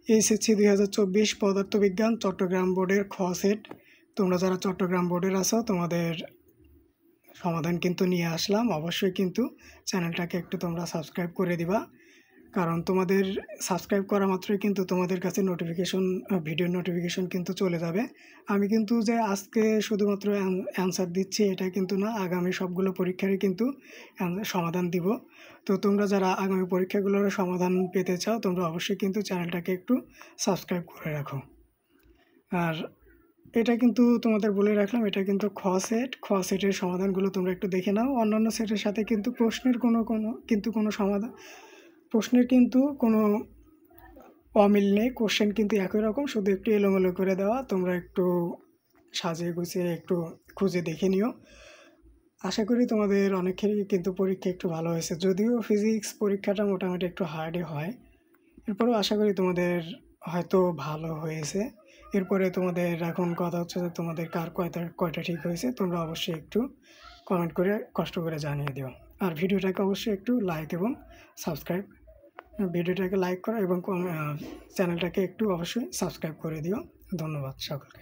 HSC 2024 পদার্থবিজ্ঞান চট্টগ্রাম বোর্ডের খ সেট। তোমরা যারা চট্টগ্রাম বোর্ডের আছো তোমাদের সমাধান কিন্তু নিয়ে আসলাম। অবশ্যই কিন্তু চ্যানেলটাকে একটু তোমরা সাবস্ক্রাইব করে দিবা, কারণ তোমাদের সাবস্ক্রাইব করা মাত্রই কিন্তু তোমাদের কাছে ভিডিওর নোটিফিকেশন কিন্তু চলে যাবে। আমি কিন্তু যে আজকে শুধুমাত্র অ্যান্সার দিচ্ছি এটা কিন্তু না, আগামী সবগুলো পরীক্ষারই কিন্তু সমাধান দিব। তো তোমরা যারা আগামী পরীক্ষাগুলোর সমাধান পেতে চাও তোমরা অবশ্যই কিন্তু চ্যানেলটাকে একটু সাবস্ক্রাইব করে রাখো। আর এটা কিন্তু তোমাদের বলে রাখলাম, এটা কিন্তু খ সেটের সমাধানগুলো তোমরা একটু দেখে নাও। অন্যান্য সেটের সাথে কিন্তু প্রশ্নের কোনো অমিল নেই, কোশ্চেন কিন্তু একই রকম, শুধু একটু এলোমেলো করে দেওয়া। তোমরা একটু সাজিয়ে গুছিয়ে একটু খুঁজে দেখে নিও। আশা করি তোমাদের অনেকেরই কিন্তু পরীক্ষা একটু ভালো হয়েছে, যদিও ফিজিক্স পরীক্ষাটা মোটামুটি একটু হার্ডই হয়। এরপরেও আশা করি তোমাদের হয়তো ভালো হয়েছে। এরপরে তোমাদের এখন কথা হচ্ছে যে তোমাদের কার কয়টা ঠিক হয়েছে। তোমরা অবশ্যই একটু কমেন্ট করে কষ্ট করে জানিয়ে দিও। আর ভিডিওটাকে অবশ্যই একটু লাইক এবং সাবস্ক্রাইব, ভিডিওটাকে লাইক করো এবং চ্যানেলটাকে একটু অবশ্যই সাবস্ক্রাইব করে দিও। ধন্যবাদ সকলকে।